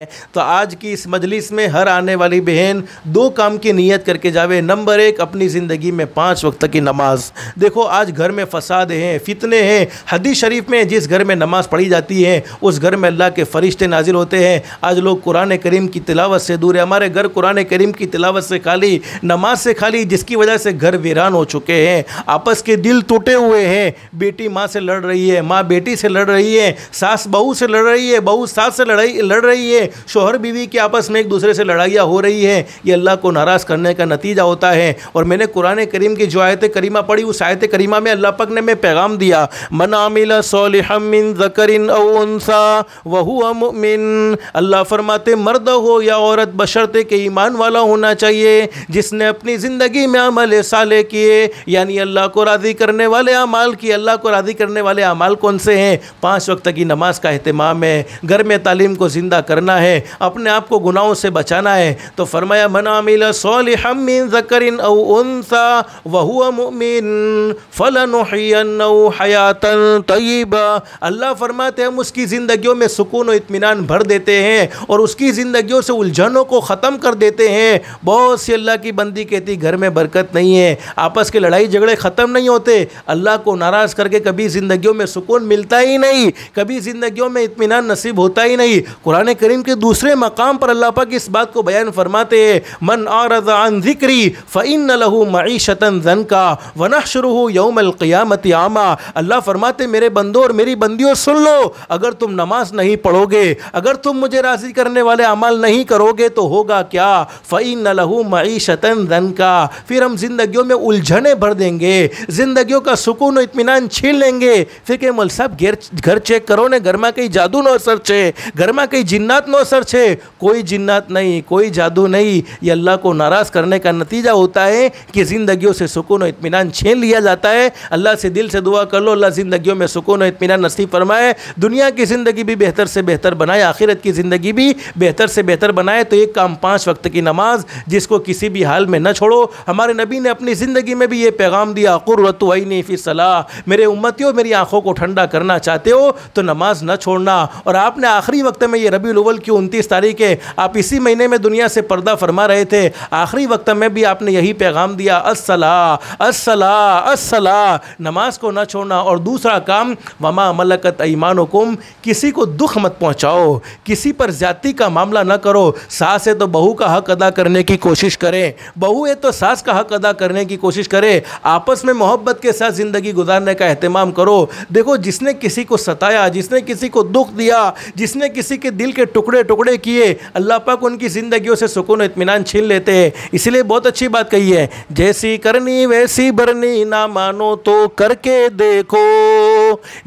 तो आज की इस मजलिस में हर आने वाली बहन दो काम की नीयत करके जावे। नंबर एक, अपनी ज़िंदगी में 5 वक्त की नमाज। देखो आज घर में फसाद हैं, फितने हैं। हदीस शरीफ में जिस घर में नमाज पढ़ी जाती है उस घर में अल्लाह के फरिश्ते नाजिल होते हैं। आज लोग कुरान करीम की तिलावत से दूर है। हमारे घर कुरान करीम की तिलावत से खाली, नमाज से खाली, जिसकी वजह से घर वीरान हो चुके हैं। आपस के दिल टूटे हुए हैं। बेटी माँ से लड़ रही है, माँ बेटी से लड़ रही है, सास बहू से लड़ रही है, बहू सास से लड़ रही है, शोहर बीवी के आपस में एक दूसरे से लड़ाइयाँ हो रही हैं। ये अल्लाह को नाराज़ करने का नतीजा होता है। और मैंने कुरान करीम की जो आयत करीमा पढ़ी, उस आयत करीमा में अल्लाह पाक ने मैं पैगाम दिया, मन आमिला सालिहम मिन ज़करिन औ उन्सा व हुवा मुमिन। अल्लाह फरमाते मर्द हो या औरत बशर्ते के ईमान वाला होना चाहिए, जिसने अपनी ज़िंदगी में अमल साले किए, यानी अल्लाह को राज़ी करने वाले अमाल किए। अल्लाह को राज़ी करने वाले अमाल कौन से हैं? 5 वक्त की नमाज का अहतमाम है, घर में तालीम को ज़िंदा करना है, अपने आप को गुनाहों से बचाना है। तो फरमाया मन आमिला सालिहम मिन ज़करिन औ उन्सा व हुवा मुमिन फलनुहयिन्नहु हयातन तय्यिबा। अल्लाह फरमाते हम उसकी ज़िंदगियों में सुकून और इत्मीनान भर देते हैं और उसकी ज़िंदगियों से उलझनों को ख़त्म कर देते हैं। बहुत सी अल्लाह की बंदी कहती घर में बरकत नहीं है, आपस के लड़ाई झगड़े ख़त्म नहीं होते। अल्लाह को नाराज़ करके कभी ज़िंदगियों में सुकून मिलता ही नहीं, कभी ज़िंदगियों में इत्मीनान नसीब होता ही नहीं। कुरान करीम के दूसरे मकाम पर अल्लाह पाक इस बात को बयान फरमाते हैं, मन आरज़ अन ज़िक्री फ़इन्न लहू मईशतन ज़नका व नहशुरुहु यौमल क़ियामति आमा। अल्लाह फरमाते मेरे बंदों और मेरी बंदियों सुन लो, अगर तुम नमाज नहीं पढ़ोगे, अगर तुम मुझे राज़ी करने वाले अमल नहीं करोगे तो होगा क्या? फ़इन्न लहू मईशतन ज़नका, फिर हम जिंदगियों में उलझने भर देंगे, जिंदगियों का सुकून और इत्मीनान छीन लेंगे। फिर के मौल साहब घर चेक करो ने, घर में कहीं जादू न असर छे, घर में कहीं जिन्नात न असर छे। कोई जिन्नात नहीं, कोई जादू नहीं। ये अल्लाह को नाराज़ करने का नतीजा होता है कि ज़िंदगियों से सुकून और इत्मीनान छीन लिया जाता है। अल्लाह से दिल से दुआ कर लो, अल्लाह ज़िंदगियों में सुकून और इत्मीनान नसीब फरमाए, दुनिया की ज़िंदगी भी बेहतर से बेहतर बनाए, आखिरत की ज़िंदगी भी बेहतर से बेहतर बनाए। तो एक काम 5 वक्त की नमाज, जिसको किसी भी हाल में न छोड़ो। हमारे नबी ने अपनी ज़िंदगी में भी ये पैगाम दिया, क़ुर्रतु ऐनी फ़ी सलाह, मेरे उम्मतियों मेरी आँखों को ठंडा करना चाहते हो तो नमाज न छोड़ना। और आपने आखिरी वक्त में, ये रबीउल अव्वल की 29 तारीख है, आप इसी महीने में दुनिया से पर्दा फरमा रहे थे, आखिरी वक्त में भी आपने यही पैगाम दिया, अस्सला अस्सला अस्सला, नमाज को न छोड़ना। और दूसरा काम, वमा मलकत ऐमानुकुम, किसी को दुख मत पहुँचाओ, किसी पर ज़्यादती का मामला न करो। सास है तो बहू का हक अदा करने की कोशिश करें, बहू है तो सास का हक अदा करने की कोशिश करें। आपस में मोहब्बत के साथ ज़िंदगी गुजारने का एहतमाम करो। देखो जिसने किसी को सताया, जिसने किसी को दुख दिया, जिसने किसी के दिल के टुकड़े टुकड़े किए, अल्लाह पाक उनकी ज़िंदगियों से सुकून इत्मीनान छीन लेते हैं। इसलिए बहुत अच्छी बात कही है, जैसी करनी वैसी भरनी, ना मानो तो करके देखो।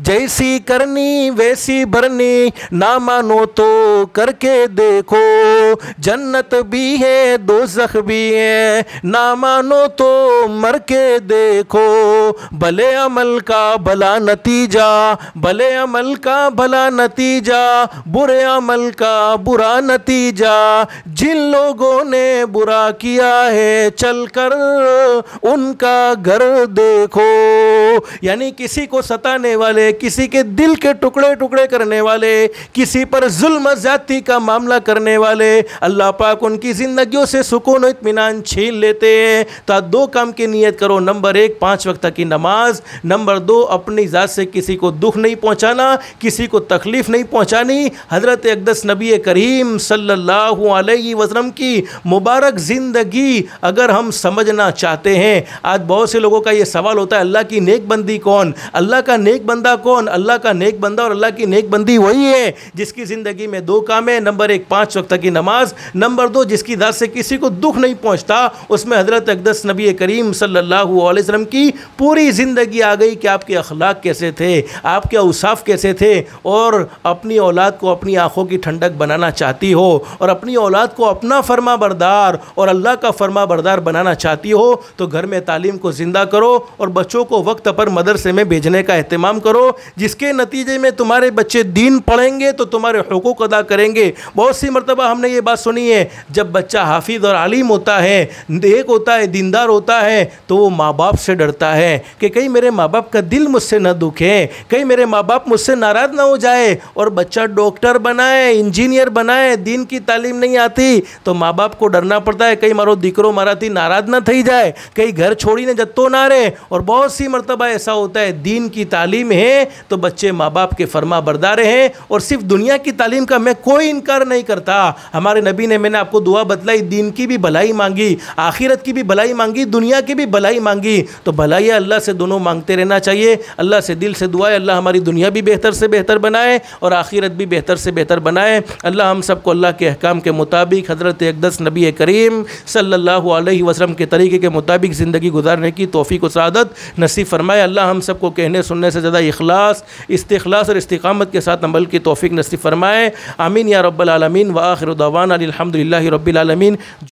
जैसी करनी वैसी भरनी, ना मानो तो करके देखो। जन्नत भी है दोज़ख भी है, ना मानो तो मर के देखो। भले अमल का भला नतीजा, भले अमल का भला नतीजा, बुरे अमल का बुरा नतीजा। जिन लोगों ने बुरा किया है चलकर उनका घर देखो। यानी किसी को सताने वाले, किसी के दिल के टुकड़े टुकड़े करने वाले, किसी पर जुल्म ज़्यादती का मामला करने वाले, अल्लाह पाक उनकी ज़िंदगियों से सुकून और इत्मीनान छीन लेते हैं। तो 2 काम की नियत करो, नंबर 1 5 वक्त की नमाज, नंबर 2 अपनी ज़ात से किसी को दुख नहीं पहुँचाना, किसी को तकलीफ़ नहीं पहुँचानी। हज़रत अक़दस नबी करीम सल्लल्लाहु अलैहि वसल्लम की मुबारक ज़िंदगी अगर हम समझना चाहते हैं, आज बहुत से लोगों का ये सवाल होता है, अल्लाह की नेक बंदी कौन? अल्लाह का नेक बंदा कौन? अल्लाह का नेक बंदा और अल्लाह की नेक बंदी वही है जिसकी ज़िंदगी में 2 काम है, नंबर 1 5 वक्त की नमाज, नंबर 2 जिसकी ज़ात से किसी को दुख नहीं पहुँचता। उसमें हज़रत अक़दस नबी करीम सल्लल्लाहु अलैहि वसल्लम की पूरी ज़िंदगी आ गई कि आपके अखलाक कैसे थे, आपके औसाफ कैसे थे। और अपनी औलाद को अपनी आँखों की ठंडक बनाना चाहती हो और अपनी औलाद को अपना फरमा बरदार और अल्लाह का फरमा बरदार बनाना चाहती हो तो घर में तालीम को ज़िंदा करो और बच्चों को वक्त पर मदरसे में भेजने का एहतमाम करो, जिसके नतीजे में तुम्हारे बच्चे दीन पढ़ेंगे तो तुम्हारे हुकूक अदा करेंगे। बहुत सी मरतबा हमने ये बात सुनी है, जब बच्चा हाफिज़ और आलिम होता है, नेक होता है, दीनदार होता है, तो वो माँ बाप से डरता है कि कहीं मेरे माँ बाप का दिल मुझसे न दुखे, कहीं मेरे माँ बाप मुझसे नाराज़ ना हो जाए। और बच्चा डॉक्टर बनाए, इंजीनियर इंजीनियर बनाए, दीन की तालीम नहीं आती तो माँ बाप को डरना पड़ता है, कहीं मारो दीकरो माराती नाराज ना थी जाए, कहीं घर छोड़ीने जत्तो ना रहे। और बहुत सी मरतबा ऐसा होता है दीन की तालीम है तो बच्चे माँ बाप के फरमा बरदार हैं। और सिर्फ दुनिया की तालीम का मैं कोई इनकार नहीं करता, हमारे नबी ने, मैंने आपको दुआ बतलाई, दीन की भी भलाई मांगी, आखिरत की भी भलाई मांगी, दुनिया की भी भलाई मांगी। तो भलाई अल्लाह से दोनों मांगते रहना चाहिए। अल्लाह से दिल से दुआ है अल्लाह हमारी दुनिया भी बेहतर से बेहतर बनाए और आखिरत भी बेहतर से बेहतर बनाए। अल्लाह हम सबको अल्लाह के अहकाम के मुताबिक हज़रत अक़दस नबी करीम सल्लल्लाहु अलैहि वसल्लम के तरीके के मुताबिक ज़िंदगी गुजारने की तौफ़ीक़ व सआदत नसीब फरमाए। अल्लाह हम सबको कहने सुनने से ज़्यादा इखलास, इस्तिखलास और इस्तिक़ामत के साथ अमल की तौफ़ीक़ नसीब फरमाए। आमीन या रब्बल आलमीन। व आखिरु दावाना अनिल हम्दुलिल्लाहि रब्बिल आलमीन।